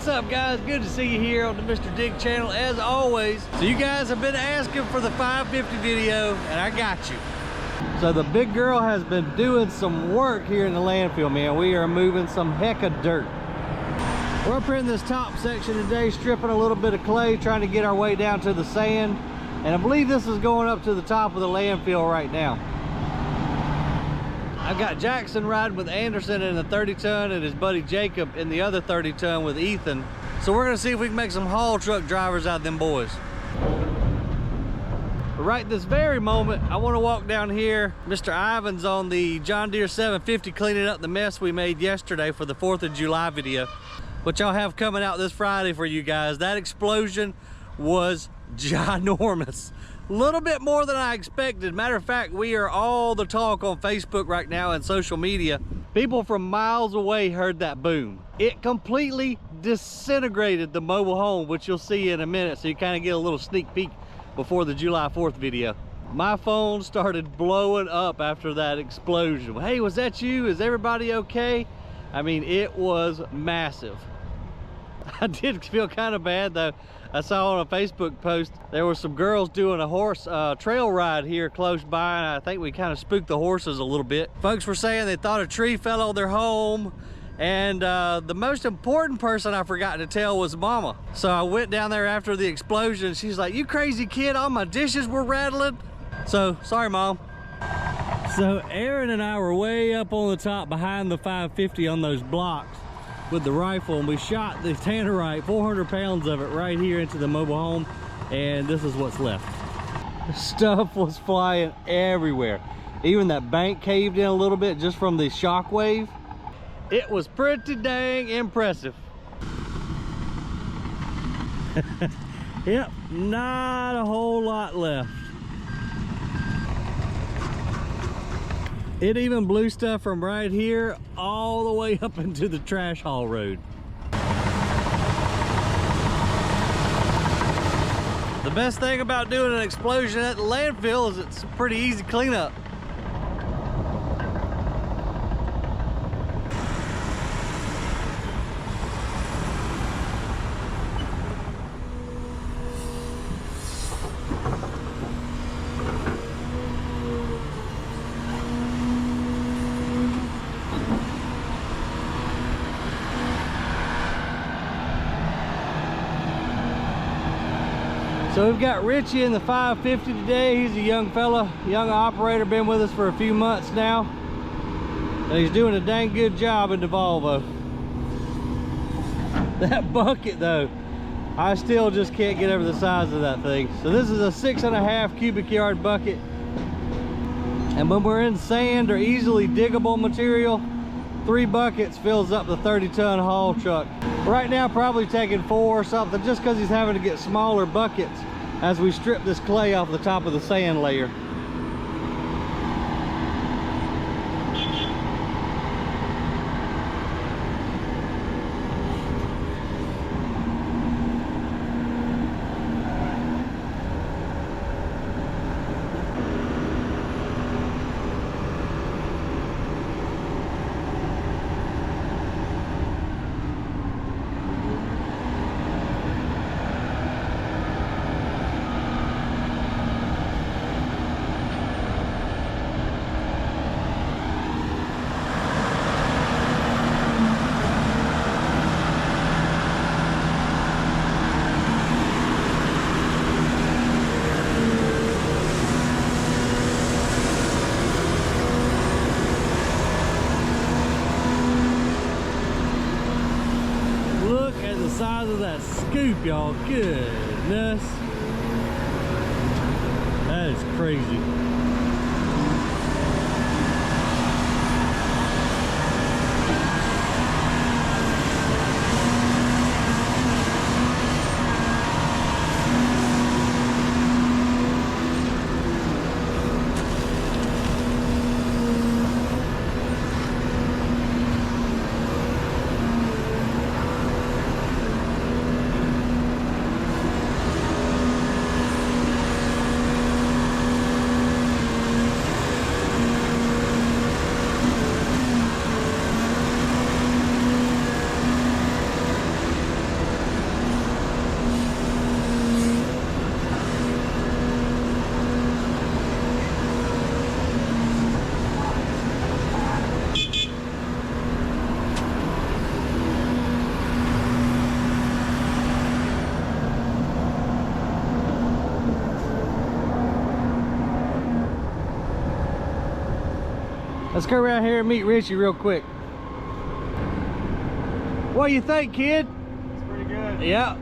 What's up, guys? Good to see you here on the Mr.DiGG channel as always. So you guys have been asking for the 550 video and I got you. So the big girl has been doing some work here in the landfill, man. We are moving some heck of dirt. We're up here in this top section today, stripping a little bit of clay, trying to get our way down to the sand. And I believe this is going up to the top of the landfill right now. I've got Jackson riding with Anderson in the 30-ton and his buddy Jacob in the other 30-ton with Ethan. So we're gonna see if we can make some haul truck drivers out of them boys. But right this very moment, I wanna walk down here. Mr. Ivan's on the John Deere 750 cleaning up the mess we made yesterday for the 4th of July video, which I'll have coming out this Friday for you guys. That explosion was ginormous. A little bit more than I expected. Matter of fact, we are all the talk on Facebook right now and social media. People from miles away heard that boom. It completely disintegrated the mobile home, which you'll see in a minute, so you kind of get a little sneak peek before the July 4th video. My phone started blowing up after that explosion. Hey, was that you? Is everybody okay? I mean, it was massive. I did feel kind of bad though. I saw on a Facebook post there were some girls doing a horse trail ride here close by, and I think we kind of spooked the horses a little bit. Folks were saying they thought a tree fell on their home, and the most important person I forgot to tell was Mama. So I went down there after the explosion. She's like, "You crazy kid, all my dishes were rattling." So sorry, Mom. So Aaron and I were way up on the top behind the 550 on those blocks with the rifle, and we shot the tannerite, 400 pounds of it, right here into the mobile home, and this is what's left. Stuff was flying everywhere. Even that bank caved in a little bit just from the shock wave. It was pretty dang impressive. Yep, not a whole lot left. It even blew stuff from right here all the way up into the trash haul road. The best thing about doing an explosion at the landfill is it's a pretty easy cleanup. So we've got Richie in the 550 today. He's a young fella, young operator, been with us for a few months now. And he's doing a dang good job in the Volvo. That bucket though, I still just can't get over the size of that thing. So this is a 6.5 cubic yard bucket. And when we're in sand or easily diggable material, 3 buckets fills up the 30-ton haul truck. Right now probably taking 4 or something, just because he's having to get smaller buckets as we strip this clay off the top of the sand layer. Size of that scoop, y'all. Goodness, that is crazy. Let's go around here and meet Richie real quick. What do you think, kid? It's pretty good. Yeah,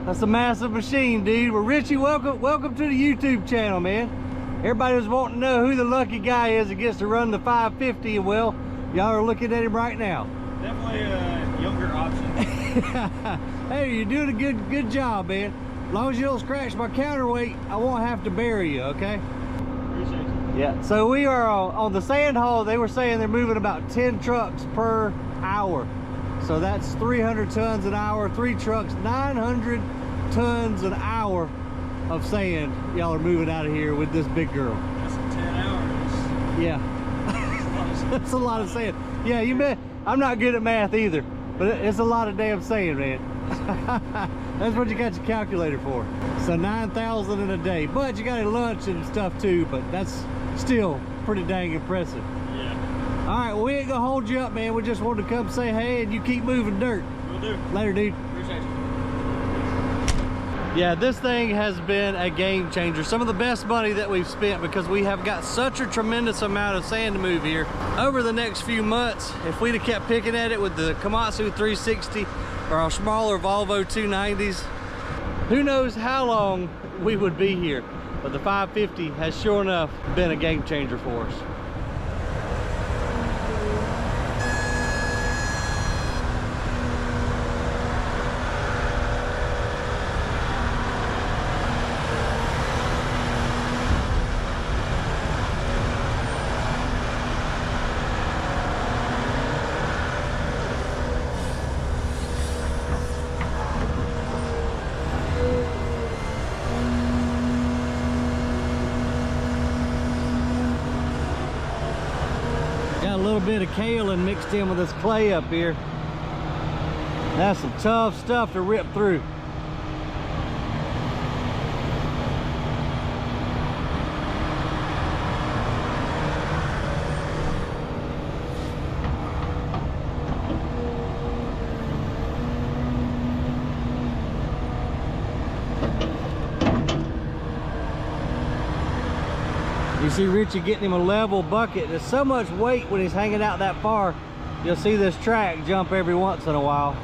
that's a massive machine, dude. Well, Richie, welcome to the YouTube channel, man. Everybody was wanting to know who the lucky guy is that gets to run the 550, and well, y'all are looking at him right now. Definitely a younger option. Hey, you're doing a good job, man. As long as you don't scratch my counterweight, I won't have to bury you, okay? Appreciate you. Yeah, so we are on the sand haul. They were saying they're moving about 10 trucks per hour. So that's 300 tons an hour, 3 trucks, 900 tons an hour of sand y'all are moving out of here with this big girl. That's 10 hours. Yeah. That's a lot of sand. Yeah, you bet. I'm not good at math either, but it's a lot of damn sand, man. That's what you got your calculator for. So 9,000 in a day, but you got a lunch and stuff too, but that's still pretty dang impressive. Yeah. All right, well, we ain't gonna hold you up, man. We just wanted to come say hey, and you keep moving dirt. Will do. Later, dude. Appreciate you. Yeah, this thing has been a game changer. Some of the best money that we've spent because we have got such a tremendous amount of sand to move here. Over the next few months, if we'd have kept picking at it with the Komatsu 360 or our smaller Volvo 290s, who knows how long we would be here. But the 550 has sure enough been a game changer for us. Got a little bit of kaolin mixed in with this clay up here. That's some tough stuff to rip through. You see Richie getting him a level bucket. There's so much weight when he's hanging out that far. You'll see this track jump every once in a while.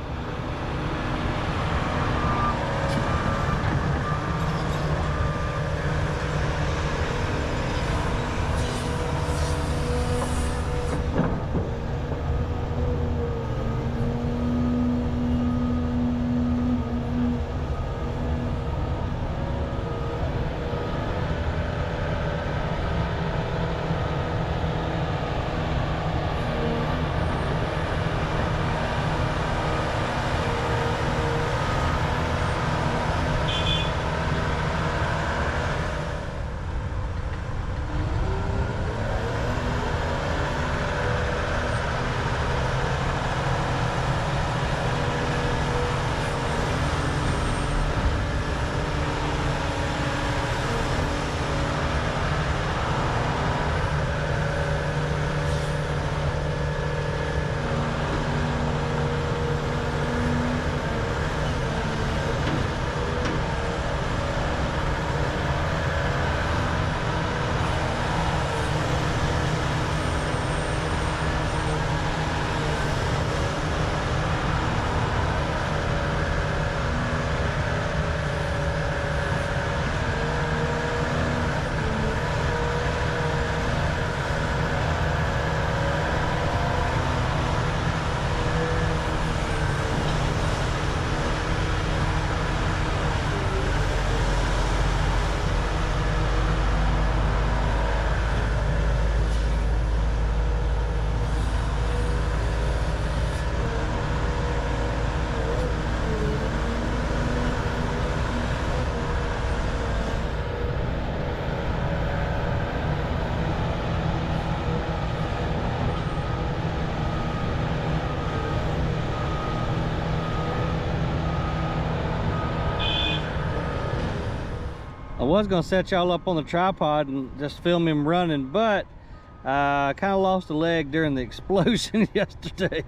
I was gonna set y'all up on the tripod and just film him running, but I kind of lost a leg during the explosion yesterday.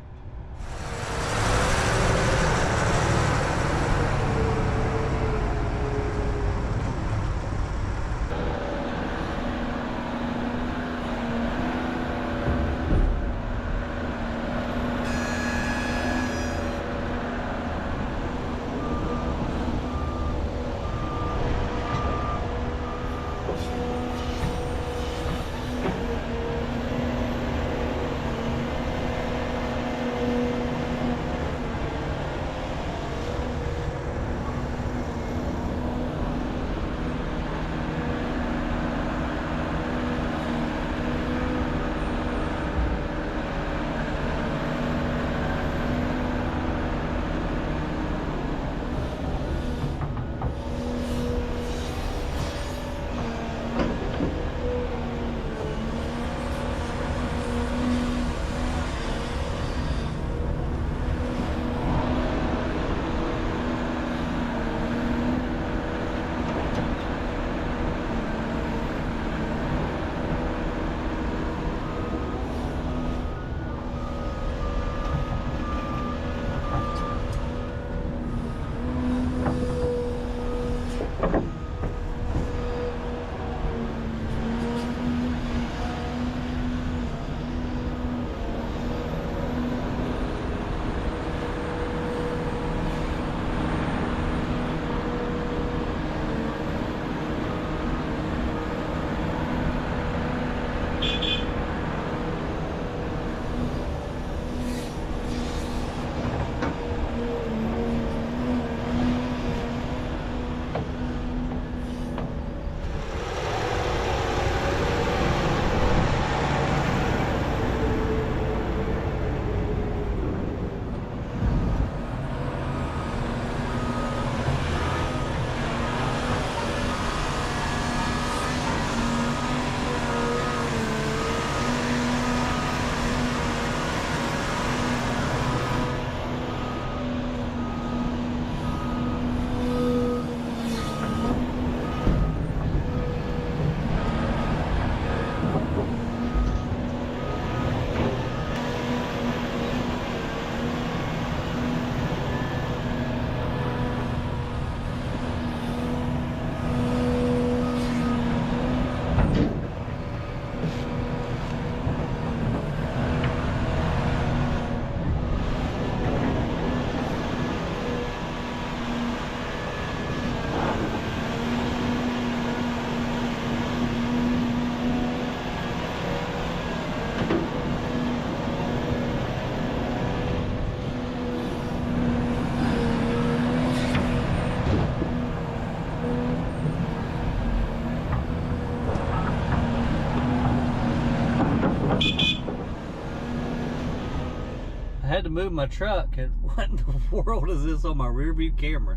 had to move my truck, and what in the world is this on my rear view camera?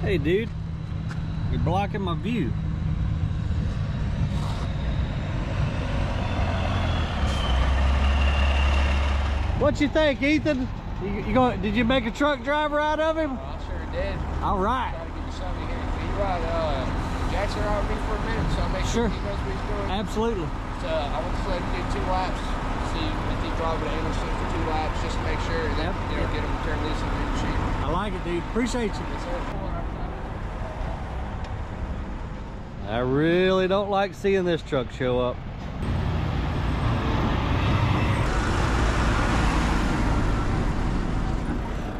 Hey dude, you're blocking my view. What you think, Ethan? You going? Did you make a truck driver out of him? I sure did. All right. Try to get you something here. You're right. Jackson out with me for a minute, so I'll make sure he knows what he's doing. Absolutely. So I want to let him do 2 laps. See if he drives the Anderson for 2 laps, just to make sure that get him to turn loose in the machine. I like it, dude. Appreciate you. Yes, sir. I really don't like seeing this truck show up.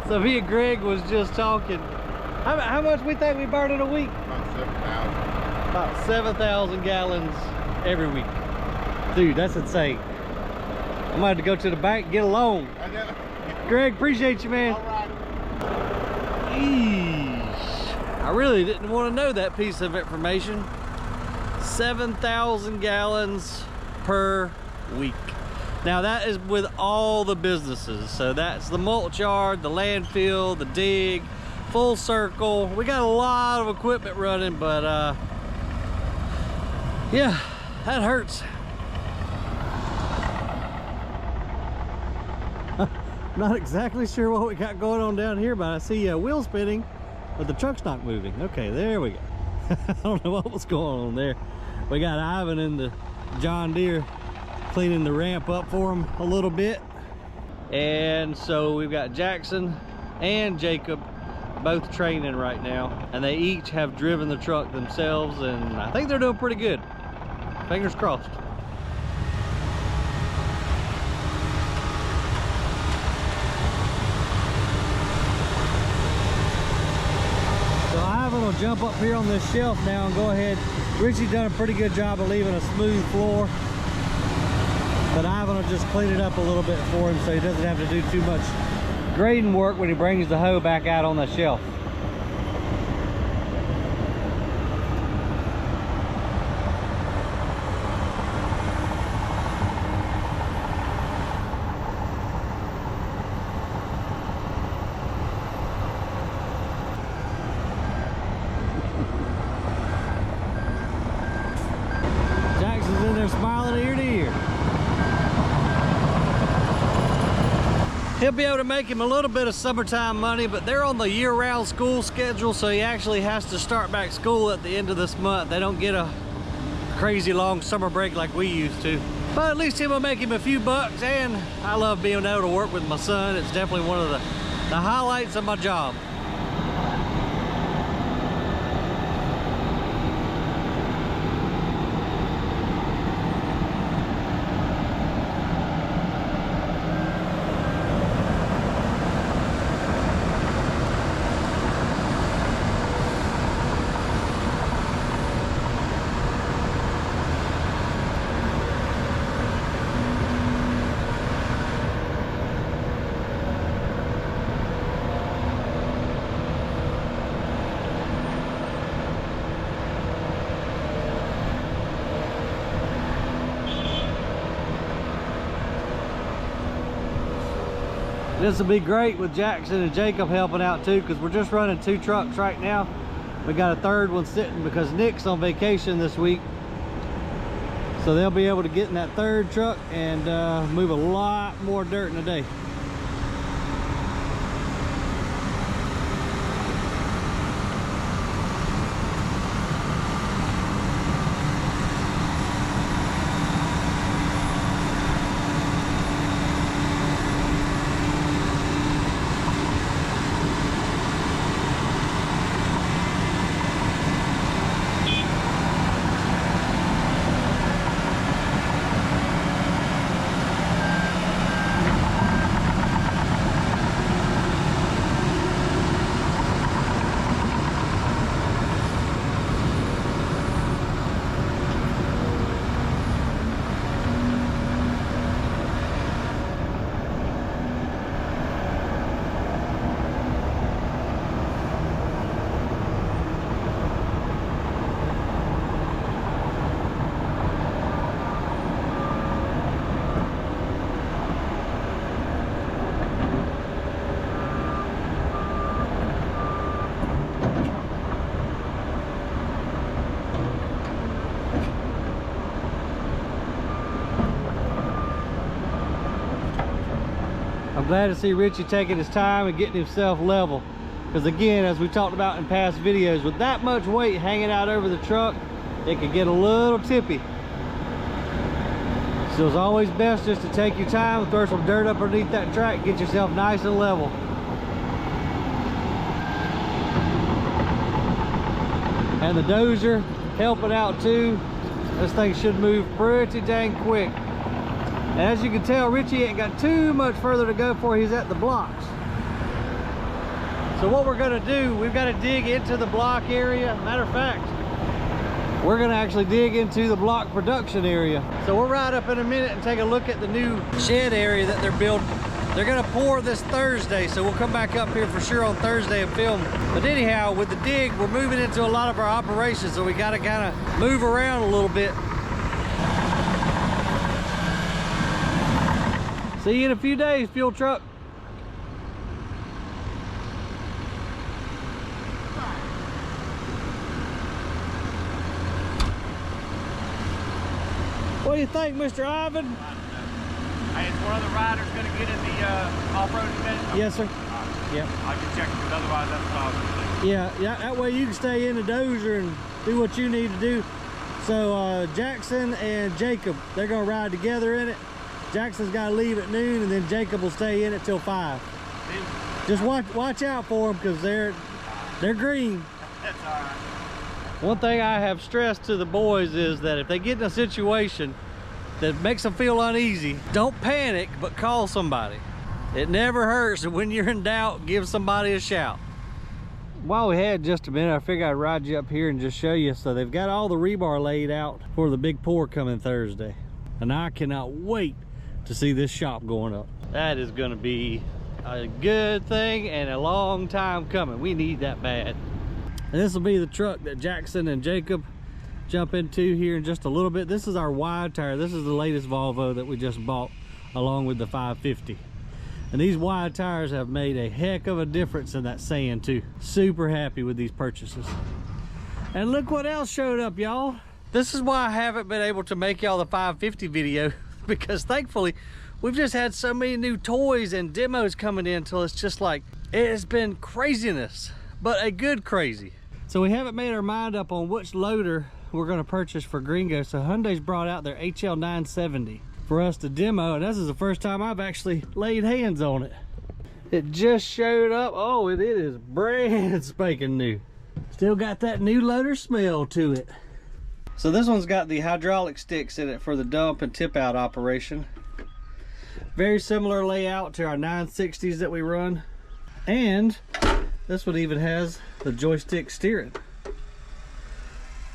So me and Greg was just talking. How much we think we burn in a week? About 7,000. About 7,000 gallons every week. Dude, that's insane. I'm gonna have to go to the bank and get a loan. I know. Greg, appreciate you, man. All right. Eesh. I really didn't want to know that piece of information. 7,000 gallons per week. Now that is with all the businesses. So that's the mulch yard, the landfill, the dig, full circle. We got a lot of equipment running, but yeah, that hurts. Not exactly sure what we got going on down here, but I see a wheel spinning, but the truck's not moving. Okay, there we go. I don't know what was going on there. We got Ivan in the John Deere cleaning the ramp up for him a little bit. And so we've got Jackson and Jacob both training right now, and they each have driven the truck themselves, and I think they're doing pretty good. Fingers crossed. So Ivan will jump up here on this shelf now and go ahead. Richie's done a pretty good job of leaving a smooth floor, but Ivan will just clean it up a little bit for him so he doesn't have to do too much grading work when he brings the hoe back out on the shelf. Jackson's in there smiling ear to ear. He'll be able to make him a little bit of summertime money, but they're on the year-round school schedule, so he actually has to start back school at the end of this month. They don't get a crazy long summer break like we used to. But at least it will make him a few bucks, and I love being able to work with my son. It's definitely one of the highlights of my job. This will be great with Jackson and Jacob helping out too, because we're just running 2 trucks right now. We got a 3rd one sitting because Nick's on vacation this week. So they'll be able to get in that 3rd truck and move a lot more dirt in a day. I'm glad to see Richie taking his time and getting himself level. Because again, as we talked about in past videos, with that much weight hanging out over the truck, it could get a little tippy. So it's always best just to take your time and throw some dirt up underneath that track, get yourself nice and level. And the dozer helping out too. This thing should move pretty dang quick. And as you can tell, Richie ain't got too much further to go before he's at the blocks. So what we're gonna do, we've got to dig into the block area. Matter of fact, we're gonna actually dig into the block production area. So we'll ride up in a minute and take a look at the new shed area that they're building. They're gonna pour this Thursday, so we'll come back up here for sure on Thursday and film. But anyhow, with the dig, we're moving into a lot of our operations, so we gotta kind of move around a little bit. See you in a few days, fuel truck. What do you think, Mr. Ivan? Hey, is one of the riders going to get in the off-road event? Yes, sir. Yeah. I can check it, because otherwise that's what I was doing. Yeah, that way you can stay in the dozer and do what you need to do. So Jackson and Jacob, they're going to ride together in it. Jackson's got to leave at noon, and then Jacob will stay in it till 5. Just watch out for them, because they're green. That's all right. One thing I have stressed to the boys is that if they get in a situation that makes them feel uneasy, don't panic, but call somebody. It never hurts, and when you're in doubt, give somebody a shout. While we had just a minute, I figured I'd ride you up here and just show you. So they've got all the rebar laid out for the big pour coming Thursday, and I cannot wait to see this shop going up. That is going to be a good thing and a long time coming. We need that bad. And this will be the truck that Jackson and Jacob jump into here in just a little bit. This is our wide tire. This is the latest Volvo that we just bought along with the 550. And these wide tires have made a heck of a difference in that sand too. Super happy with these purchases. And look what else showed up, y'all. This is why I haven't been able to make y'all the 550 video, because thankfully we've just had so many new toys and demos coming in till it's just like, it has been craziness, but a good crazy. So we haven't made our mind up on which loader we're going to purchase for Gringo. So Hyundai's brought out their HL 970 for us to demo, and this is the first time I've actually laid hands on it. It just showed up. Oh, it is brand spanking new. Still got that new loader smell to it. So this one's got the hydraulic sticks in it for the dump and tip out operation. Very similar layout to our 960s that we run. And this one even has the joystick steering.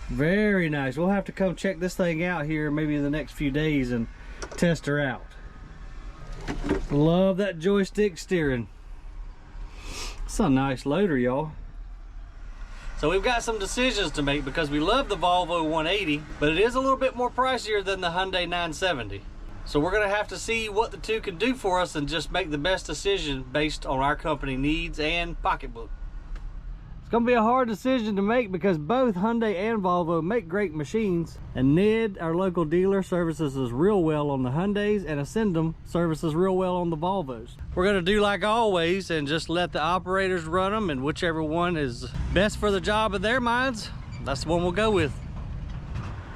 Very nice. We'll have to come check this thing out here maybe in the next few days and test her out. Love that joystick steering. It's a nice loader, y'all. So we've got some decisions to make, because we love the Volvo 180, but it is a little bit more pricier than the Hyundai 970. So we're gonna have to see what the two can do for us and just make the best decision based on our company needs and pocketbook. It's gonna be a hard decision to make, because both Hyundai and Volvo make great machines, and Ned, our local dealer, services us real well on the Hyundais, and Ascendum services real well on the Volvos. We're gonna do like always and just let the operators run them, and whichever one is best for the job in their minds, that's the one we'll go with.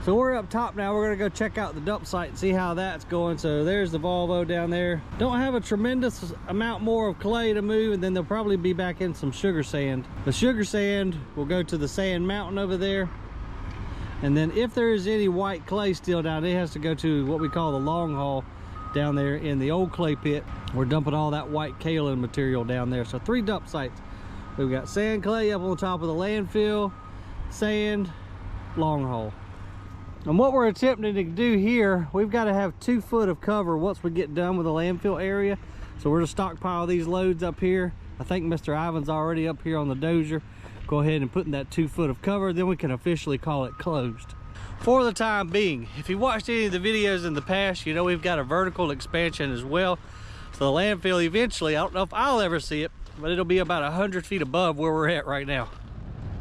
So we're up top now. We're gonna go check out the dump site and see how that's going. So there's the Volvo down there. Don't have a tremendous amount more of clay to move, and then they'll probably be back in some sugar sand. The sugar sand will go to the sand mountain over there. And then if there is any white clay still down there, it has to go to what we call the long haul down there in the old clay pit. We're dumping all that white kaolin material down there. So 3 dump sites. We've got sand clay up on top of the landfill, sand, long haul. And what we're attempting to do here, we've got to have 2 foot of cover once we get done with the landfill area. So we're to stockpile these loads up here. I think Mr. Ivan's already up here on the dozer. Go ahead and put in that 2 foot of cover, then we can officially call it closed. For the time being, if you watched any of the videos in the past, you know we've got a vertical expansion as well. So the landfill eventually, I don't know if I'll ever see it, but it'll be about 100 feet above where we're at right now.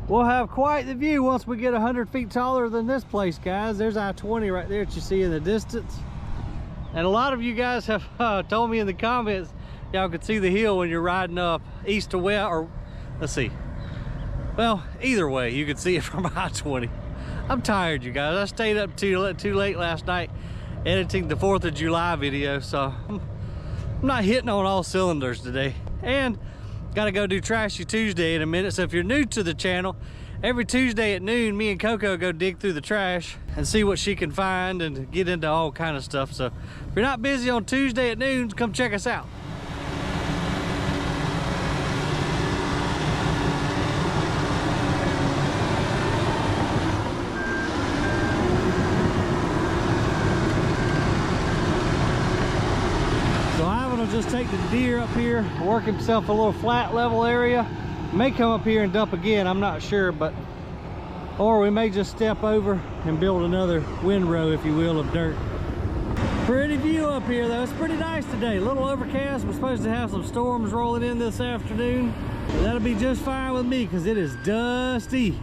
We'll have quite the view once we get 100 feet taller than this place, guys. There's I-20 right there that you see in the distance. And a lot of you guys have told me in the comments, y'all could see the hill when you're riding up east to west, or let's see. Well, either way, you could see it from I-20. I'm tired, you guys. I stayed up too late last night editing the 4th of July video, so I'm not hitting on all cylinders today. And gotta go do Trashy Tuesday in a minute. So if you're new to the channel, every Tuesday at noon, me and Coco go dig through the trash and see what she can find and get into all kind of stuff. So if you're not busy on Tuesday at noon, come check us out. Just take the deer up here, work himself a little flat level area. May come up here and dump again, I'm not sure, or we may just step over and build another windrow, if you will, of dirt. Pretty view up here though. It's pretty nice today. A little overcast. We're supposed to have some storms rolling in this afternoon. But that'll be just fine with me because it is dusty.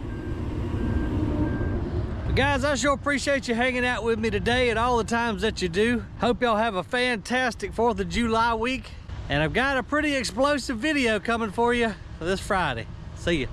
Guys, I sure appreciate you hanging out with me today and all the times that you do. Hope y'all have a fantastic 4th of July week. And I've got a pretty explosive video coming for you this Friday. See ya.